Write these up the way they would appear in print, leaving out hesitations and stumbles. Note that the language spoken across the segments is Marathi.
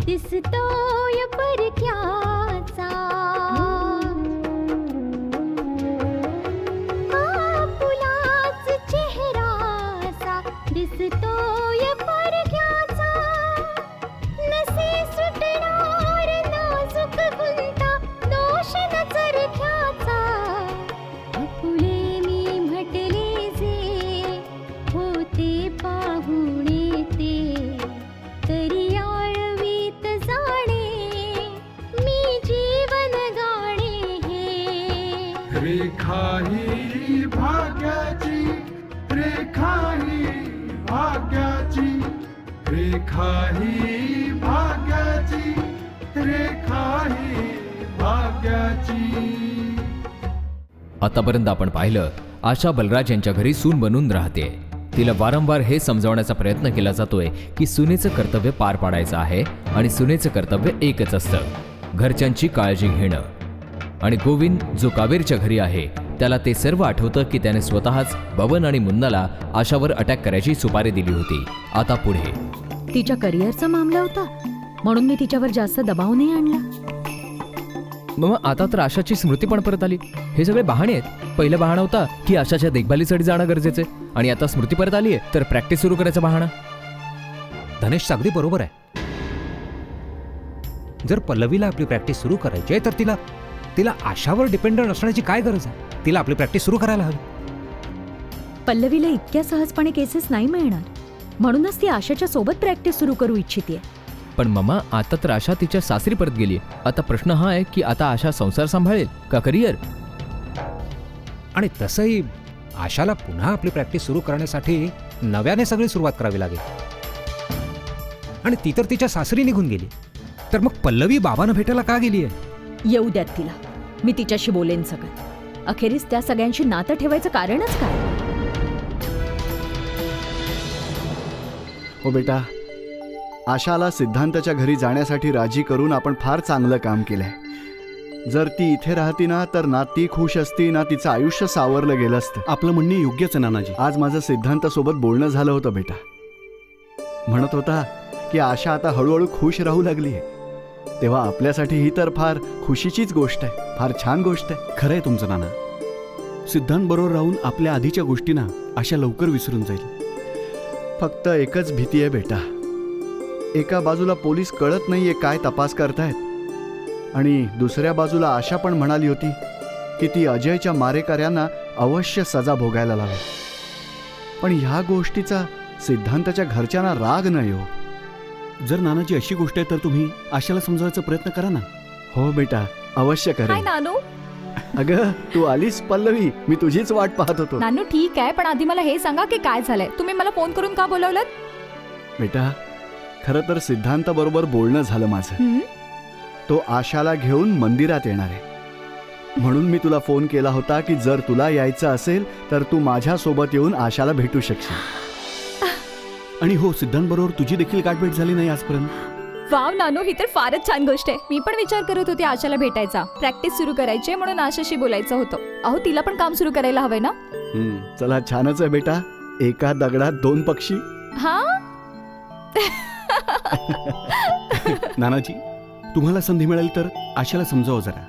दिसतोय परक्याचा, फुलाच चेहराचा दिसतोय परक्याचा, नसे सुटणार नाजूक गुंता दोष न चरख्याचा, फुले मी म्हटले जे होते पाहुणे ते, तरी रेखा ही भाग्याची, रेखा ही भाग्याची, रेखा ही भाग्याची, रेखा ही भाग्याची. आतापर्यंत आपण पाहिलं, आशा बलराज यांच्या घरी सून बनून राहते. तिला वारंवार हे समजावण्याचा प्रयत्न केला जातोय की सुनेचं कर्तव्य पार पाडायचं आहे आणि सुनेचं कर्तव्य एकच असतं, घरच्यांची काळजी घेणं. आणि गोविंद जो कावेरच्या घरी आहे त्याला ते सर्व आठवतं की त्याने स्वतःच बबन आणि मुन्नाला आशावर अटॅक करायची सुपारी दिली होती. आता पुढे तिच्या करिअरचा मामला होता म्हणून मी तिच्यावर जास्त दबाव नाही आणला. मग आता तर आशाची स्मृती पण परत आली. हे सगळे बहाणे आहेत. पहिला बहाणा होता की आशाच्या देखभालीसाठी जाणं गरजेचं आहे आणि आता स्मृती परत आली आहे तर प्रॅक्टिस सुरू करायचा बहाणा. धनेश अगदी बरोबर आहे. जर पल्लवीला आपली प्रॅक्टिस सुरू करायची आहे तर तिला आशावर डिपेंडंट असण्याची काय गरज आहे? तिला आपली प्रॅक्टिस सुरू करायला हवी. पल्लवीला इतक्या सहजपणे केसेस नाही मिळणार म्हणूनच ती आशाच्या सोबत प्रॅक्टिस सुरू करू इच्छिते. पण मम्मा, आता तर आशा तिच्या सासरी परत गेली. आता प्रश्न हा आहे की आता आशा संसार सांभाळेल का करिअर? आणि तसंही आशाला पुन्हा आपली प्रॅक्टिस सुरू करण्यासाठी नव्याने सगळी सुरुवात करावी लागेल. आणि ती तर तिच्या सासरी निघून गेली, तर मग पल्लवी बाबांना भेटायला का गेली आहे? येऊ द्यात तिला, मी तिच्याशी बोलेन सगळं. अखेरीस त्या सगळ्यांशी नातं ठेवायचं कारणच काय? हो बेटा, आशाला सिद्धांताच्या घरी जाण्यासाठी राजी करून आपण फार चांगलं काम केलंय. जर ती इथे राहती ना तर ना ती खुश असती ना तिचं आयुष्य सावरलं गेलं असतं. आपलं म्हणणे योग्यच आहे नानाजी. आज माझं सिद्धांतासोबत बोलणं झालं होतं बेटा. म्हणत होता की आशा आता हळूहळू खुश राहू लागली आहे. तेव्हा आपल्यासाठी ही तर फार खुशीचीच गोष्ट आहे, फार छान गोष्ट आहे. खरं आहे तुमचं नाना. सिद्धांत बरोबर राहून आपल्या आधीच्या गोष्टींना आशा लवकर विसरून जाईल. फक्त एकच भीती आहे बेटा, एका बाजूला पोलीस कळत नाहीये काय तपास करतायत आणि दुसऱ्या बाजूला आशा पण म्हणाली होती की ती अजयच्या मारेकऱ्यांना अवश्य सजा भोगायला लावेल. पण ह्या गोष्टीचा सिद्धांताच्या घरच्यांना राग नाही हो. जर नानाची अशी गोष्ट आहे तर तुम्ही आशाला समजावायचा प्रयत्न करा ना. हो बेटा, अवश्य करेन. नानू. अगं तू आलीस पल्लवी, मी तुझीच वाट पाहत होतो. नानू ठीक आहे, पण आधी मला हे सांगा की काय झालंय? तुम्ही मला फोन करून का बोलावलं? बेटा, खरं तर सिद्धांत बरोबर बोलणं झालं माझं. तो आशाला घेऊन मंदिरात येणार आहे म्हणून मी तुला फोन केला होता की जर तुला यायचं असेल तर तू माझ्या सोबत येऊन आशाला भेटू शकशील. आणि हो, सिद्धांत बरोबर तुझी देखील गाठभेट झाली नाही आजपर्यंत. वाव नानू, ही तर फारच छान गोष्ट आहे. मी पण विचार करत होते आशाला भेटायचा, प्रॅक्टिस सुरू करायची म्हणून आशाशी बोलायचं होतं. अहो, तिला पण काम सुरू करायला हवंय ना. चला, छानच आहे बेटा, एका दगडात दोन पक्षी. हा नानाजी, तुम्हाला संधी मिळाली तर आशाला समजावं जरा.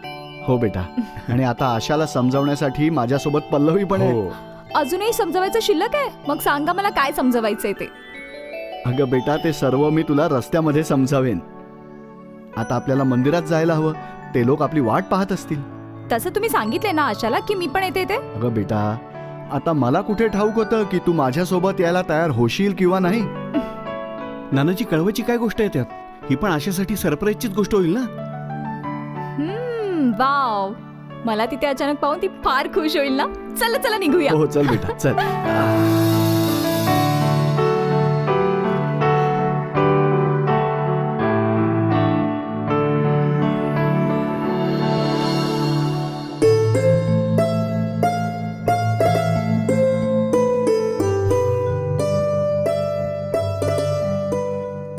हो बेटा, आणि आता आशाला समजावण्यासाठी माझ्यासोबत पल्लवी पण आहे. हो. अजूनही समजवायचं शिल्लक आहे? मग सांगा मला काय समजवायचंय ते. अगं बेटा, ते सर्व मी तुला रस्त्यामध्ये समजावेन. आता आपल्याला मंदिरात जायला हवं. ते लोक आपली वाट पाहत असतील. तसं तुम्ही सांगितले ना आशाला की मी पण येते ते. अगं बेटा, आता मला कुठे ठाऊक होतं की तू माझ्यासोबत यायला तयार होशील किंवा नाही. नानाजी, कळवायची काय गोष्ट आहे त्यात? ही पण आशासाठी सरप्राईजचीच गोष्ट होईल ना. वाव, मला तिथे अचानक पाहून ती फार खुश होईल ना. चला चला निघूया. हो चल बेटा चल.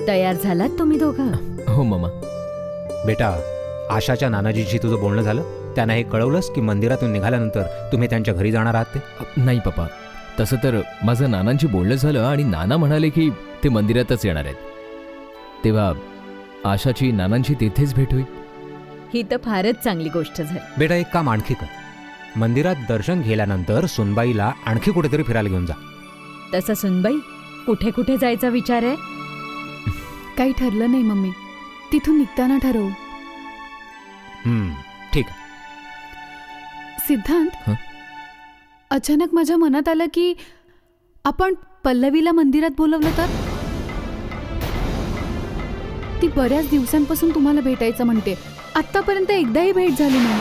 तयार झालात तुम्ही दोघं? हो मामा. बेटा, आशाच्या नानाजीशी तुझं बोलणं झालं? त्यांना हे कळवलंस की मंदिरातून निघाल्यानंतर तुम्ही त्यांच्या घरी जाणार आहात ते? नाही पप्पा, तसं तर माझं नानांची बोलणं झालं आणि नाना म्हणाले की ते मंदिरातच येणार आहेत. तेव्हा आशाची नानांची तिथेच भेट होईल. ही तर फारच चांगली गोष्ट झाली. बेटा, एक काम आणखी कर. मंदिरात दर्शन घेतल्यानंतर सुनबाईला आणखी कुठेतरी फिरायला घेऊन जा. तसं सुनबाई, कुठे कुठे जायचा विचार आहे? काही ठरलं नाही मम्मी, तिथून निघताना ठरवू. ठीक आहे. सिद्धांत, हं? अचानक माझ्या मनात आलं की आपण पल्लवीला मंदिरात बोलवलं तर? ती बऱ्याच दिवसांपासून तुम्हाला भेटायचं म्हणते. आत्तापर्यंत एकदाही भेट झाली नाही.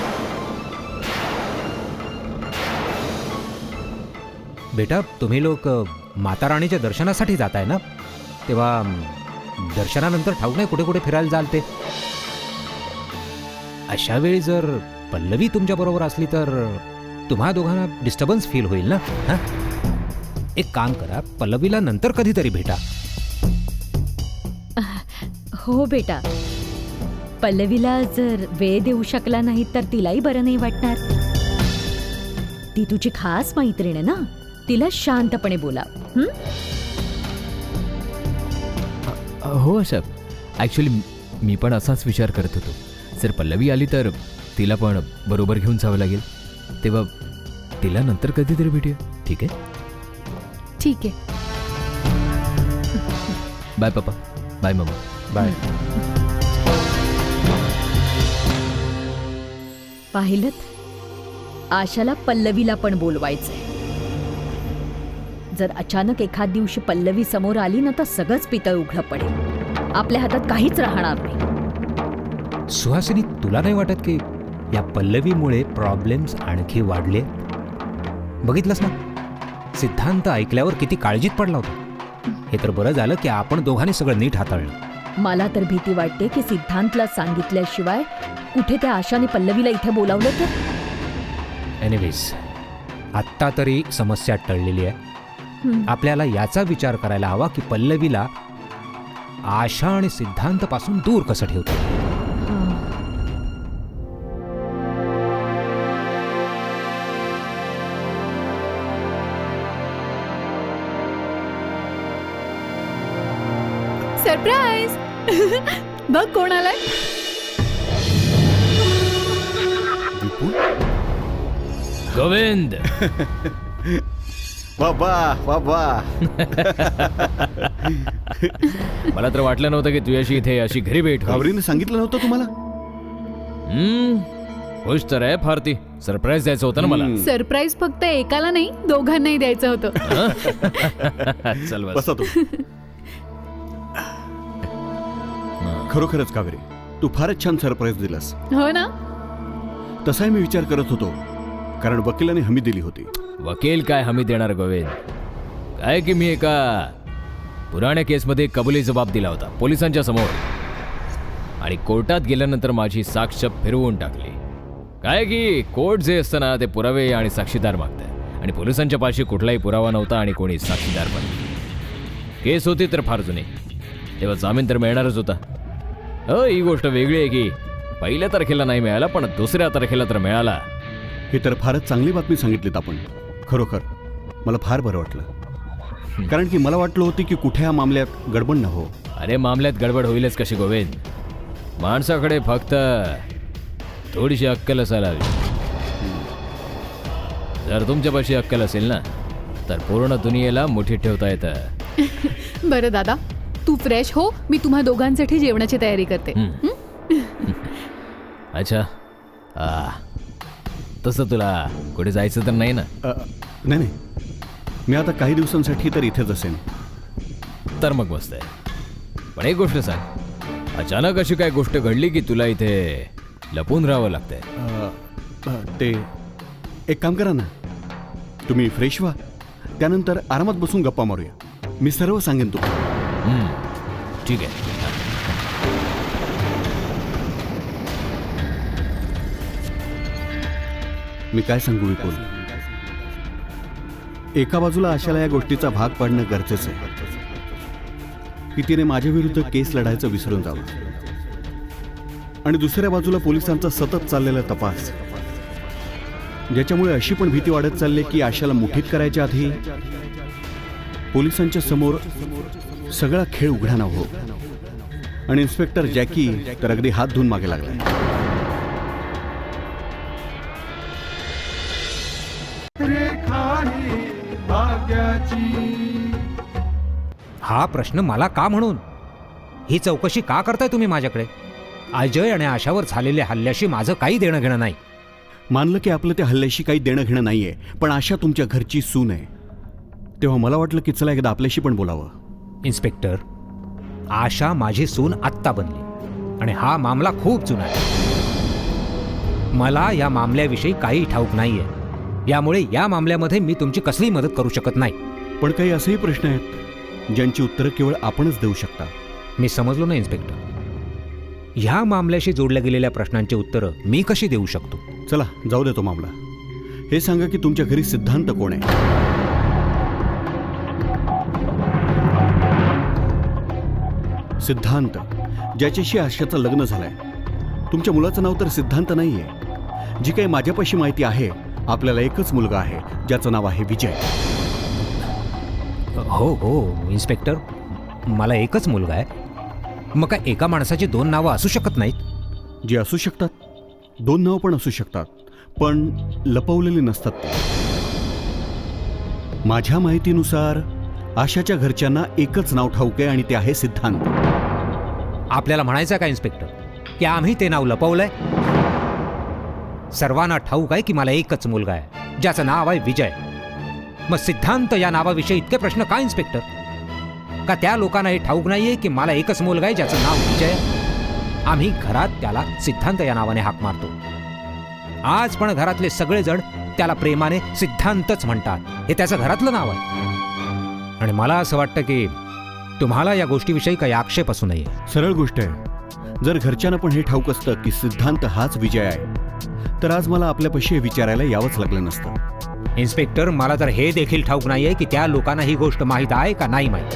बेटा, तुम्ही लोक माता राणीच्या दर्शनासाठी जाताय ना, तेव्हा दर्शनानंतर ठाऊक नाही कुठे कुठे फिरायला जाल ते. अशा वेळी जर पल्लवी तुमच्या बरोबर असली तर तुम्हा दोघांना डिस्टर्बन्स फील होईल ना. हां, एक काम करा, पल्लवीला नंतर कधीतरी भेटा. हो बेटा, पल्लवीला जर वेळ देऊ शकला नाही तर तिलाही बरं नाही वाटणार. ती तुझी खास मैत्रीण आहे ना, तिला शांतपणे बोला. हो आशा, ॲक्च्युली मी पण असाच विचार करत होतो. जर पल्लवी आली तर तिला पण बरोबर घेऊन जावं लागेल. तेव्हा तिला नंतर कधीतरी भेटूया. ठीक आहे? ठीक आहे. बाय पप्पा. बाय मम्मा. बाय. पाहिलंत, आशाला पल्लवीला पण बोलवायचंय. जर अचानक एखाद दिवशी पल्लवी समोर आली ना तर सगळंच पितळ उघडं पडेल. आपल्या हातात काहीच राहणार नाही. सुहासिनी, तुला नाही वाटत की या पल्लवीमुळे प्रॉब्लेम्स आणखी वाढले? बघितलंस ना, सिद्धांत ऐकल्यावर किती काळजीत पडला होता. हे तर बरं झालं की आपण दोघांनी सगळं नीट हाताळलं. मला तर भीती वाटते की सिद्धांतला सांगितल्याशिवाय कुठे त्या आशाने पल्लवीला इथे बोलावलं तर. एनिवेज, आत्ता तरी समस्या टळलेली आहे. आपल्याला याचा विचार करायला हवा की पल्लवीला आशा आणि सिद्धांत पासून दूर कसं ठेवतो. सरप्राईज. बघ कोण आलाय. गोविंद. बाबा बाबा. मला तर वाटलं नव्हतं की तुझ्याशी इथे अशी घरी भेट होईल. घाबरीने सांगितलं नव्हतं तुम्हाला? खुश तर आहे फार. ती सरप्राईज द्यायचं होतं ना मला. सरप्राईज फक्त एकाला नाही, दोघांनाही द्यायचं होतं. चल बस. बसा तू. खरोखरच कावेरी, तू फारच छान सरप्राईज दिलास. हो ना. तसाही मी विचार करत होतो, कारण वकिलाने हमी दिली होती. वकील काय हमी देणार गोविंद? काय की मी एका पुराण्या केसमध्ये कबुली जबाब दिला होता पोलिसांच्या समोर, आणि कोर्टात गेल्यानंतर माझी साक्ष फिरवून टाकली. काय की कोर्ट जे असतं ना, ते पुरावे आणि साक्षीदार मागतात, आणि पोलिसांच्या पाशी कुठलाही पुरावा नव्हता आणि कोणी साक्षीदार पण. केस होती तर फार जुनी, तेव्हा जामीन तर मिळणारच होता. ही गोष्ट वेगळी आहे की पहिल्या तारखेला नाही मिळाला, पण दुसऱ्या तारखेला तर मिळाला. हे तर फारच चांगली बातमी सांगितलीत आपण. खरोखर मला फार बरं वाटलं, कारण की मला वाटलं होतं की कुठे या मामल्यात गडबड न हो. अरे मामल्यात गडबड होईलच कशी गोविंद? माणसाकडे फक्त थोडीशी अक्कल असायला हवी. जर तुमच्यापाशी अक्कल असेल ना, तर पूर्ण दुनियेला मुठीत ठेवता येतं. बरं दादा, तू फ्रेश हो, मी तुम्हा दोघांसाठी जेवणाची तयारी करते. अच्छा तसं तुला कुठे जायचं तर नाही ना? नाही नाही, मी आता काही दिवसांसाठी तर इथेच असेन. तर मग मस्त आहे. पण एक गोष्ट सांग, अचानक अशी काय गोष्ट घडली की तुला इथे लपून राहावं लागतंय? ते एक काम करा ना, तुम्ही फ्रेश व्हा, त्यानंतर आरामात बसून गप्पा मारूया. मी सर्व सांगेन तुम्हाला. ठीक आहे. मी काय सांगू विपुल, एका बाजूला आशाला या गोष्टीचा भाग पाडणं गरजेचं आहे की तिने माझ्या विरुद्ध केस लढायचं विसरून जावं, आणि दुसऱ्या बाजूला पोलिसांचा सतत चाललेला तपास, ज्याच्यामुळे अशी पण भीती वाढत चालली की आशाला मुठीत करायच्या आधी पोलिसांच्या समोर सगळा खेळ उघडा हो. आणि इन्स्पेक्टर जॅकी तर अगदी हात धुवून मागे लागलाय. रेखा ही भाग्याची. हा प्रश्न मला का म्हणून? ही चौकशी का करताय तुम्ही माझ्याकडे? अजय आणि आशावर झालेल्या हल्ल्याशी माझं काही देणं घेणं नाही. मानलं की आपलं त्या हल्ल्याशी काही देणं घेणं नाहीये, पण आशा तुमच्या घरची सून आहे. तेव्हा मला वाटलं की चला एकदा आपल्याशी पण बोलावं. इन्स्पेक्टर, आशा माझी सून आत्ता बनली आणि हा मामला खूप जुना आहे. मला या मामल्याविषयी काही ठाऊक नाहीये, यामुळे या मामल्यामध्ये मी तुमची कसलीही मदत करू शकत नाही. पण काही असेही प्रश्न आहेत ज्यांची उत्तरं केवळ आपणच देऊ शकता. मी समजलो ना इन्स्पेक्टर. ह्या मामल्याशी जोडल्या गेलेल्या प्रश्नांची उत्तरं मी कशी देऊ शकतो? चला जाऊ दे तो मामला. हे सांगा की तुमच्या घरी सिद्धांत कोण आहे? सिद्धांत, ज्याच्याशी आशाचं लग्न झालंय. तुमच्या मुलाचं नाव तर सिद्धांत नाहीये. जी काही माझ्यापाशी माहिती आहे, आपल्याला एकच मुलगा आहे ज्याचं नाव आहे विजय. हो हो इन्स्पेक्टर, मला एकच मुलगा आहे. मग काय एका माणसाची दोन नावं असू शकत नाहीत? जी असू शकतात, दोन नावं पण असू शकतात, पण लपवलेली नसतात ते. माझ्या माहितीनुसार आशाच्या घरच्यांना एकच नाव ठाऊक आहे आणि ते आहे सिद्धांत. आपल्याला म्हणायचं का इन्स्पेक्टर की आम्ही ते नाव लपवलंय? सर्वांना ठाऊक आहे की मला एकच मुलगा आहे ज्याचं नाव आहे विजय. मग सिद्धांत या नावाविषयी इतके प्रश्न का इन्स्पेक्टर? का त्या लोकांना हे ठाऊक नाहीये की मला एकच मुलगा आहे ज्याचं नाव विजय? आम्ही घरात त्याला सिद्धांत या नावाने हाक मारतो. आज पण घरातले सगळेजण त्याला प्रेमाने सिद्धांतच म्हणतात. हे त्याचं घरातलं नाव आहे. आणि मला असं वाटतं की तुम्हाला या गोष्टीविषयी काही आक्षेप असू नये. सरळ गोष्ट आहे. जर घरच्यांना पण हे ठाऊक असतं की सिद्धांत हाच विजय आहे, तर आज मला आपल्यापाशी हे विचारायला यावंच लागलं नसतं. इन्स्पेक्टर, मला तर हे देखील ठाऊक नाहीये की त्या लोकांना ही गोष्ट माहीत आहे का नाही माहीत.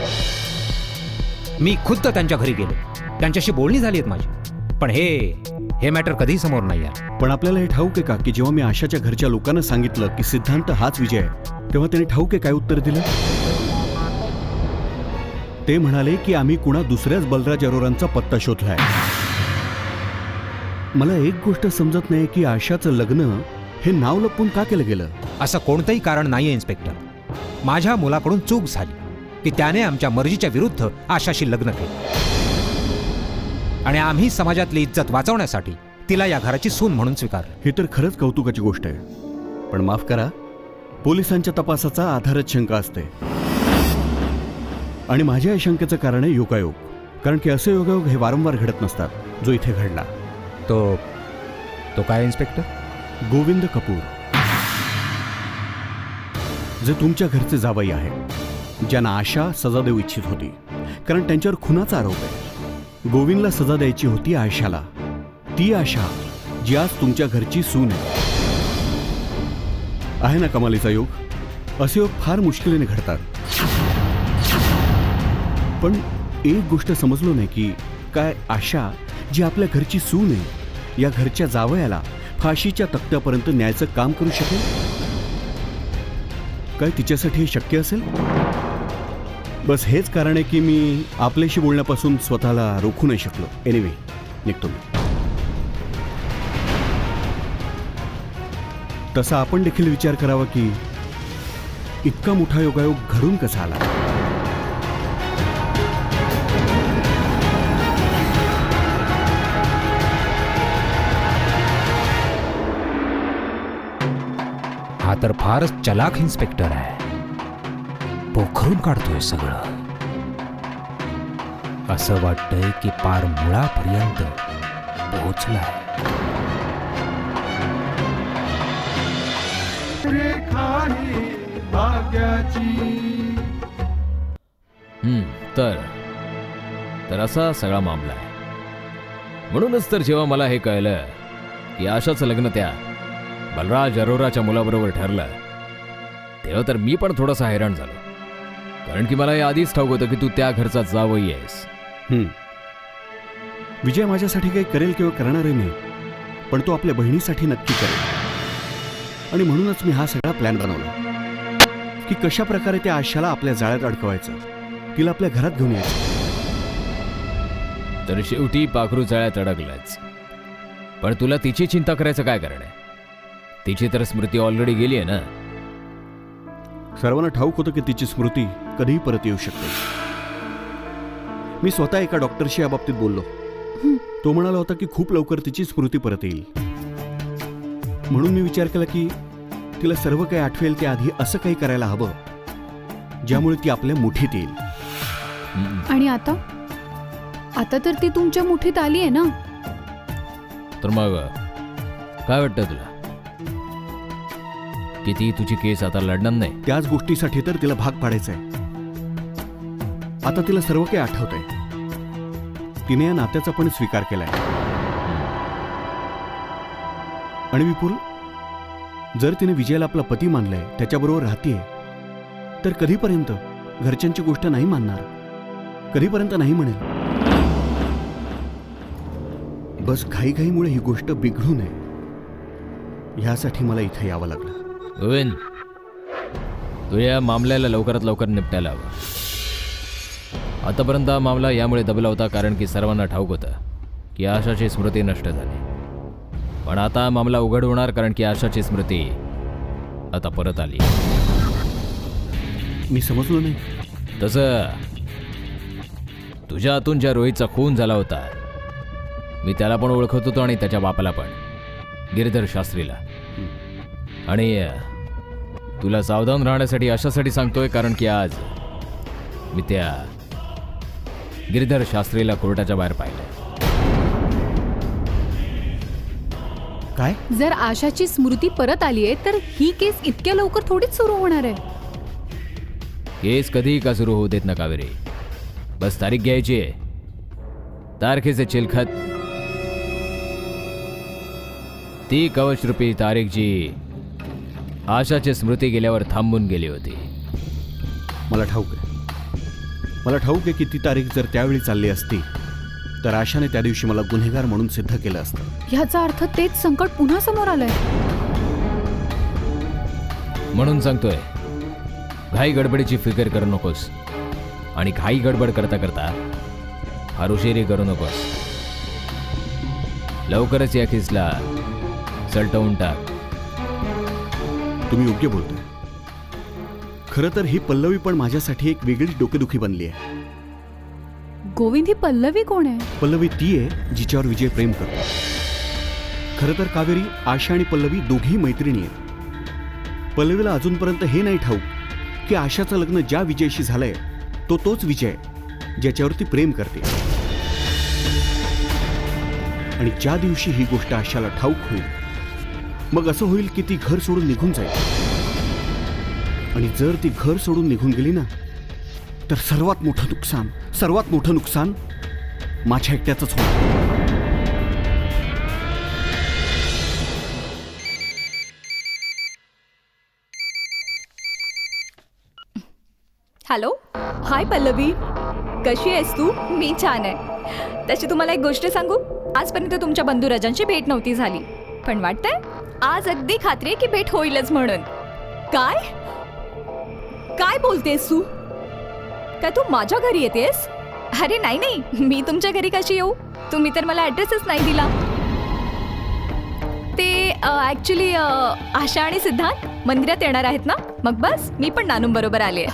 मी खुद्द त्यांच्या घरी गेलो, त्यांच्याशी बोलणी झाली आहेत माझी, पण हे मॅटर कधी समोर नाही आलं. पण आपल्याला हे ठाऊक आहे का की जेव्हा मी आशाच्या घरच्या लोकांना सांगितलं की सिद्धांत हाच विजय आहे, तेव्हा त्यांनी ठाऊक आहे काय उत्तर दिलं? ते म्हणाले की आम्ही कुणा दुसऱ्याच बलराज अरोरांचा पत्ता शोधलाय. मला एक गोष्ट समजत नाही की आशाचं लग्न हे नाव लपवून का केलं गेलं? असं कोणतंही कारण नाहीये इन्स्पेक्टर. माझ्या मुलाकडून चूक झाली की त्याने आमच्या मर्जीच्या विरुद्ध आशाशी लग्न केलं, आणि आम्ही समाजातली इज्जत वाचवण्यासाठी तिला या घराची सून म्हणून स्वीकारलं. हे तर खरंच कौतुकाची गोष्ट आहे. पण माफ करा, पोलिसांच्या तपासाचा आधारच शंका असते. आणि माझ्या या शंकेचं कारण आहे योगायोग. कारण की असे योगायोग हे वारंवार घडत नसतात, जो इथे घडला. तो काय इन्स्पेक्टर? गोविंद कपूर, जे तुमच्या घरचे जावई आहे, ज्यांना आशा सजा देऊ इच्छित होती, कारण त्यांच्यावर खुनाचा आरोप आहे. गोविंदला सजा द्यायची होती आशाला, ती आशा जी आज तुमच्या घरची सून आहे ना. कमालीचा योग. असे योग फार मुश्किलीने घडतात. पण एक गोष्ट समजलो नाही की काय आशा जी आपल्या घरची सून आहे, या घरच्या जावयाला फाशीच्या तक्त्यापर्यंत न्यायचं काम करू शकेल? काय तिच्यासाठी हे शक्य असेल? बस हेच कारण आहे की मी आपल्याशी बोलण्यापासून स्वतःला रोखू नाही शकलो. एनिवे, निघतो मी. तसा आपण देखील विचार करावा की इतका मोठा योगायोग घडून कसा आला. हा तर फारच चलाख इन्स्पेक्टर आहे. पोखरून काढतोय सगळं. असं वाटतंय की पार मुळापर्यंत पोहोचलाय. रेखा ही भाग्याची. तर असा सगळा मामला आहे. म्हणूनच तर जेव्हा मला हे कळलं की आशाचं लग्न त्या बलराज अरोराच्या मुलाबरोबर ठरलं, तेव्हा तर मी पण थोडासा हैराण झालो. कारण की मला हे आधीच ठाऊक होतं की तू त्या घरचा जावई आहेस. विजय माझ्यासाठी काही करेल किंवा करणारही नाही, पण तो आपल्या बहिणीसाठी नक्की करेल. आणि म्हणूनच मी हा सगळा प्लॅन बनवला की कशा प्रकारे त्या आशाला आपल्या जाळ्यात अडकवायचं, तिला आपल्या घरात घेऊन यायचं. तर शेवटी पाखरू जाळ्यात अडकलंच. पण तुला तिची चिंता करायचं काय कारण आहे? तिची तर स्मृती ऑलरेडी गेली आहे ना. सर्वांना ठाऊक होतं की तिची स्मृती कधीही परत येऊ शकते. मी स्वतः एका डॉक्टरशी याबाबतीत बोललो. तो म्हणाला होता की खूप लवकर तिची स्मृती परत येईल. म्हणून मी विचार केला की तिला सर्व काही आठवेल त्याआधी असं काही करायला हवं ज्यामुळे ती आपल्या मुठीत येईल. आणि आता आता तर ती तुमच्या मुठीत आली आहे ना. तर मग काय वाटतं तुला की ती तुझी केस आता लढणार नाही? त्याच गोष्टीसाठी तर तिला भाग पाडायचंय. आता तिला सर्व काही आठवतंय. तिने या नात्याचा पण स्वीकार केलाय. आणि विपुल, जर तिने विजयाला आपला पती मानलाय, त्याच्याबरोबर राहतीये, तर कधीपर्यंत घरच्यांची गोष्ट नाही मानणार? कधीपर्यंत नाही म्हणेल? बस घाईघाईमुळे ही गोष्ट बिघडू नये यासाठी मला इथे यावं लागलं. गोविंद, तू या मामल्याला लवकरात लवकर निपटायला हवं. आतापर्यंत हा मामला यामुळे दबला होता कारण की सर्वांना ठाऊक होतं की आशाची स्मृती नष्ट झाली. पण आता हा मामला उघड होणार कारण की आशाची स्मृती आता परत आली. मी समजलो नाही. तसं तुझ्या हातून ज्या रोहितचा खून झाला होता, मी त्याला पण ओळखत होतो आणि त्याच्या बापाला पण, गिरीधर शास्त्रीला. आणि तुला सावधान राहण्यासाठी अशासाठी सांगतोय कारण की आज मी त्या गिरीधर शास्त्रीला कोर्टाच्या बाहेर पाहिलं. काय? जर आशाची स्मृती परत आली आहे तर ही केस इतक्या लवकर थोडीच सुरू होणार आहे. केस कधीही का सुरू होऊ देत ना कावेरी. बस तारीख घ्यायची आहे. तारखेचे चिलखत, ती कवचरूपी तारीख जी आशाची स्मृती गेल्यावर थांबून गेली होती. मला ठाऊक आहे. मला ठाऊक आहे की ती तारीख जर त्यावेळी चालली असती तर आशाने त्या दिवशी मला गुन्हेगार म्हणून सिद्ध केलं असतं. ह्याचा अर्थ तेच संकट पुन्हा समोर आलंय. म्हणून सांगतोय, घाई गडबडीची फिकर करू नकोस. आणि घाई गडबड करता करता फार उशिरी करू नकोस. लवकरच या केसला सलटवून टाक. तुम्ही योग्य बोलताय. खरं तर ही पल्लवी पण माझ्यासाठी एक वेगळीच डोकेदुखी बनली आहे. गोविंद, ही पल्लवी कोण आहे? पल्लवी ती आहे जिच्यावर विजय प्रेम करतो. खरं तर कावेरी, आशा आणि पल्लवी दोघी मैत्रिणी आहेत. पल्लवीला अजूनपर्यंत हे नाही ठाऊक की आशाचं लग्न ज्या विजयशी झालंय तो तोच विजय ज्याच्यावर ती प्रेम करते. आणि ज्या दिवशी ही गोष्ट आशाला ठाऊक होईल, मग असं होईल की ती घर सोडून निघून जाईल. आणि जर ती घर सोडून निघून गेली ना, तर सर्वात मोठं नुकसान माझ्या एकट्याचंच होईल. हॅलो, हाय पल्लवी, कशी आहेस तू? मी छान आहे. तशी तुम्हाला एक गोष्ट सांगू, आजपर्यंत तुमच्या बंधुराजांची भेट नव्हती झाली, पण वाटतंय आज अगदी खात्री आहे की भेट होईलच म्हणून. काय काय बोलतेस तू? काय तू माझ्या घरी येतेस? अरे नाही नाही, मी तुमच्या घरी कशी येऊ? तुम्ही तर मला ॲड्रेसच नाही दिला. ते ॲक्च्युली आशा आणि सिद्धांत मंदिरात येणार आहेत ना, मग बस मी पण नानूंबरोबर आले.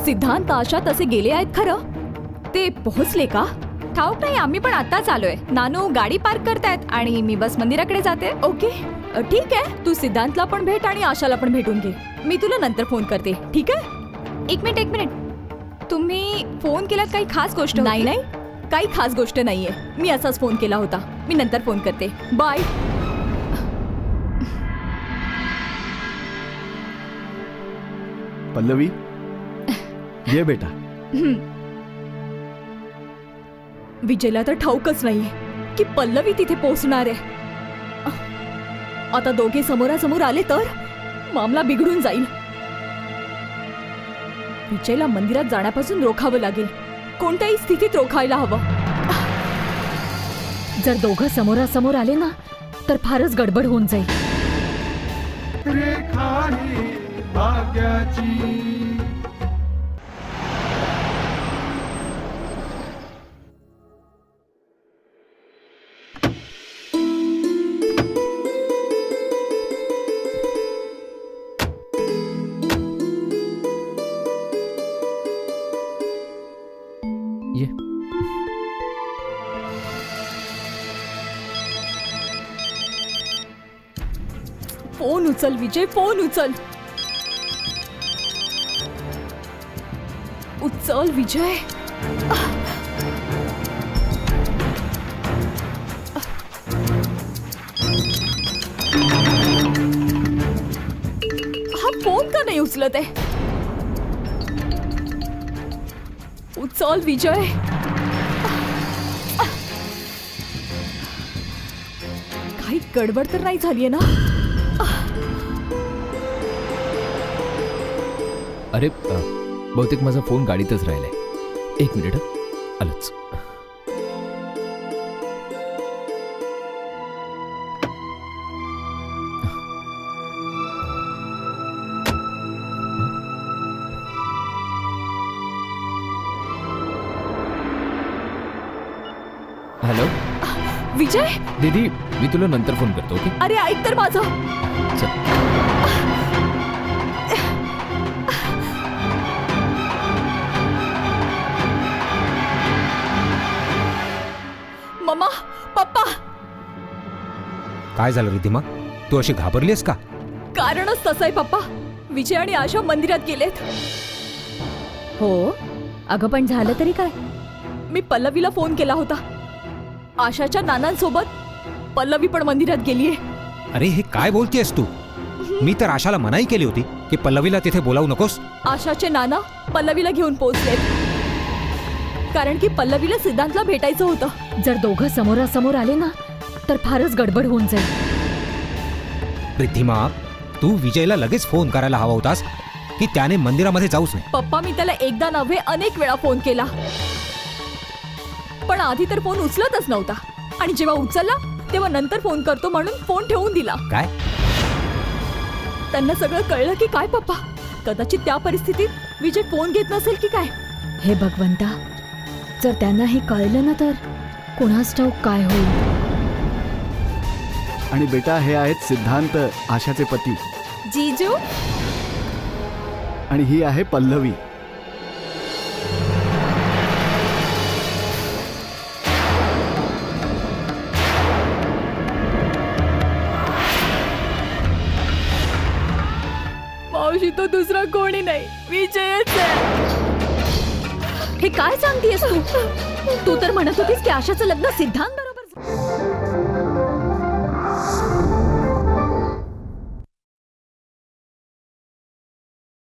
सिद्धांत आशा तसे गेले आहेत खरं. ते पोहोचले का? ठाऊक नाही, आम्ही पण आताच आलोय. नानू गाडी पार्क करतायत आणि मी बस मंदिराकडे जाते. ओके ठीक आहे, तू सिद्धांतला पण भेट आणि आशाला पण भेटून घे. मी तुला नंतर फोन करते, ठीक आहे? एक मिनिट, तुम्ही फोन केलात, काही खास गोष्ट? नाही नाही, काही खास गोष्ट नाहीये. मी असाच फोन केला होता. मी नंतर फोन करते. बाय. पल्लवी ये बेटा. विजयला तर ठाऊकच नाहीये की पल्लवी तिथे पोहोचणार आहे. आता दोघे समोरासमोर आले तर मामला बिघडून जाईल. विजयला मंदिरात जाण्यापासून रोखावं लागेल. कोणत्याही स्थितीत रोखायला हवं. जर दोघं समोरासमोर आले ना तर फारच गडबड होऊन जाईल. रेखा ही भाग्याची. ये. फोन उचल विजय, फोन उचल. उचल विजय. हा फोन का नाही उचलत आहे? उचल विजय. काही गडबड तर नाही झालीये ना? अरे बहुतेक माझा फोन गाडीतच राहिलाय. एक मिनिट हं. आलोच. हॅलो विजय, दीदी, मी तुला नंतर फोन करतो. ओके? अरे ऐक तर माझं. चल. मम्मा, पप्पा. काय झालं रिद्धिमा, तू अशी घाबरलीस का? कारणच तसं आहे पप्पा. विजय आणि आशा मंदिरात गेलेत. हो, अगं पण झालं तरी काय? मी पल्लवीला फोन केला होता. आशाच्या नानांसोबत पल्लवी पण मंदिरात गेलीये. अरे हे काय बोलतेस तू? मी तर आशाला मनाई केली होती की पल्लवीला तिथे बोलावू नकोस. आशाचे नाना पल्लवीला घेऊन पोहोचलेत. कारण की पल्लवीला सिद्धांतला भेटायचं होतं. जर दोघं समोरासमोर आले ना तर फारच गडबड होऊन जाईल. रिद्धिमा, तू विजयला लगेच फोन करायला हवा होतास की त्याने मंदिरामध्ये जाऊच नाही. पप्पा, मी त्याला एकदा नव्हे अनेक वेळा फोन केला, पण आधी तर फोन उचलतच नव्हता. आणि जेव्हा उचलला तेव्हा नंतर फोन करतो म्हणून फोन ठेवून दिला. काय? त्यांना सगळं कळलं की काय पप्पा? कदाचित त्या परिस्थितीत विजय फोन घेत नसेल की काय? हे भगवंता, जर त्यांना हे कळलं ना तर कुणास ठाऊक काय होईल. आणि बेटा हे आहेत सिद्धांत, आशाचे पती. जीजू. आणि ही आहे पल्लवी. मावशी, तो दुसरा कोणी नाही, विजयच आहे. हे काय सांगतेस तू? तू तर म्हणत होतीस की आशाचं लग्न सिद्धांत